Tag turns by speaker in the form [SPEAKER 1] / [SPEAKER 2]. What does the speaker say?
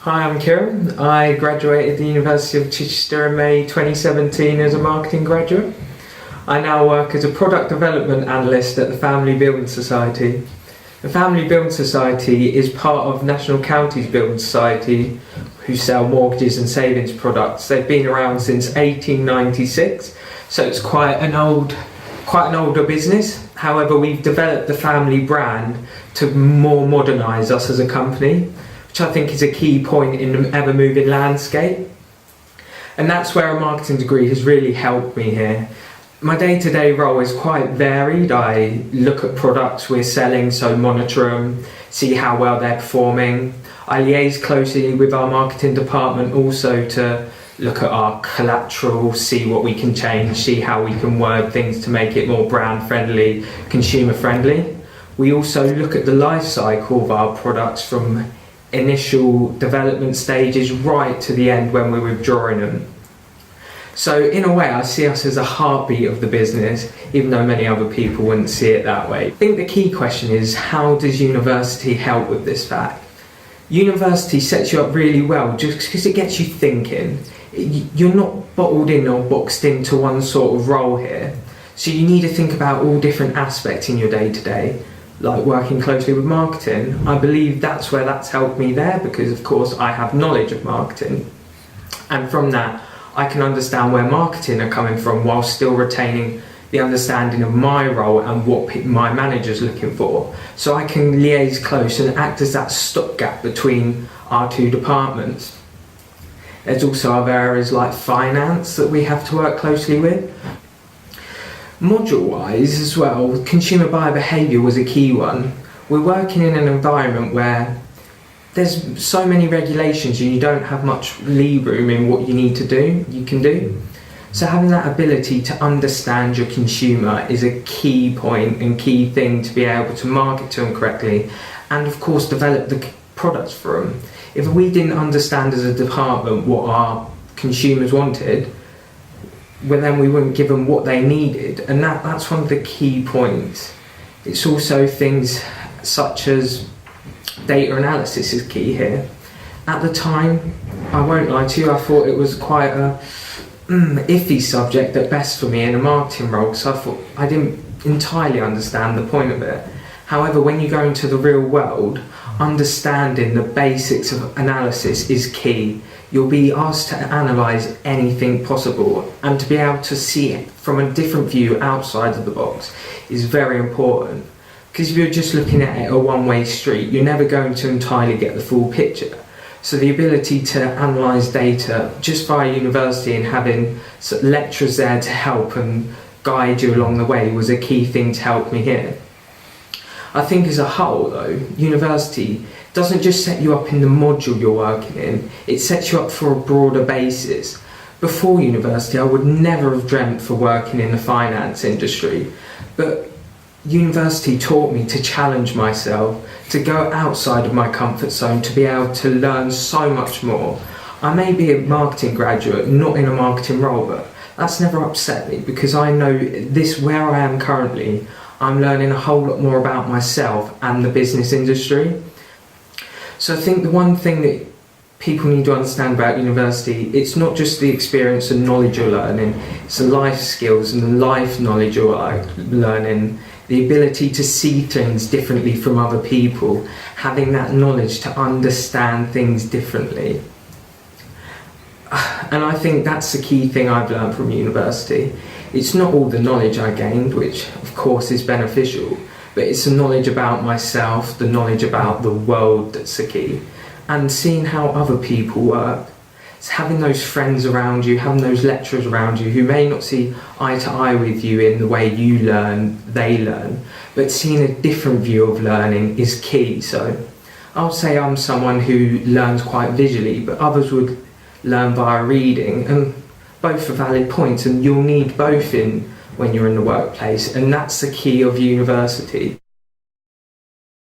[SPEAKER 1] Hi, I'm Kieron. I graduated the University of Chichester in May 2017 as a marketing graduate. I now work as a product development analyst at the Family Building Society. The Family Building Society is part of National Counties Building Society, who sell mortgages and savings products. They've been around since 1896, so it's quite an older business. However, we've developed the family brand to more modernise us as a company, which I think is a key point in the ever-moving landscape. And that's where a marketing degree has really helped me here. My day-to-day role is quite varied. I look at products we're selling, so monitor them, see how well they're performing. I liaise closely with our marketing department also to look at our collateral, see what we can change, see how we can word things to make it more brand friendly, consumer friendly. We also look at the life cycle of our products from initial development stages right to the end when we're withdrawing them. So in a way, I see us as a heartbeat of the business, even though many other people wouldn't see it that way. I think the key question is, how does university help with this fact? University sets you up really well just because it gets you thinking. You're not bottled in or boxed into one sort of role here. So you need to think about all different aspects in your day-to-day. Like working closely with marketing. I believe that's where that's helped me there, because of course I have knowledge of marketing, and from that I can understand where marketing are coming from while still retaining the understanding of my role and what my manager's looking for, so I can liaise close and act as that stopgap between our two departments. There's also other areas like finance that we have to work closely with. Module-wise as well, consumer buyer behaviour was a key one. We're working in an environment where there's so many regulations and you don't have much lee room in what you can do. So having that ability to understand your consumer is a key point and key thing to be able to market to them correctly, and of course develop the products for them. If we didn't understand as a department what our consumers wanted, well, then we wouldn't give them what they needed, and that's one of the key points. It's also things such as data analysis is key here. At the time, I won't lie to you, I thought it was quite a iffy subject at best for me in a marketing role, so I thought I didn't entirely understand the point of it. However, when you go into the real world, understanding the basics of analysis is key. You'll be asked to analyse anything possible, and to be able to see it from a different view outside of the box is very important. Because if you're just looking at it a one-way street, you're never going to entirely get the full picture. So the ability to analyse data just via university and having lecturers there to help and guide you along the way was a key thing to help me here. I think as a whole though, university doesn't just set you up in the module you're working in, it sets you up for a broader basis. Before university I would never have dreamt for working in the finance industry, but university taught me to challenge myself, to go outside of my comfort zone, to be able to learn so much more. I may be a marketing graduate, not in a marketing role, but that's never upset me, because I know this, where I am currently, I'm learning a whole lot more about myself and the business industry. So I think the one thing that people need to understand about university, it's not just the experience and knowledge you're learning, it's the life skills and the life knowledge you're learning, the ability to see things differently from other people, having that knowledge to understand things differently. And I think that's the key thing I've learned from university. It's not all the knowledge I gained, which of course is beneficial, but it's the knowledge about myself, the knowledge about the world that's the key, and seeing how other people work. It's having those friends around you, having those lecturers around you who may not see eye to eye with you in the way you learn, they learn, but seeing a different view of learning is key. So I would say I'm someone who learns quite visually, but others would learn via reading, and both are valid points, and you'll need both when you're in the workplace, and that's the key of university.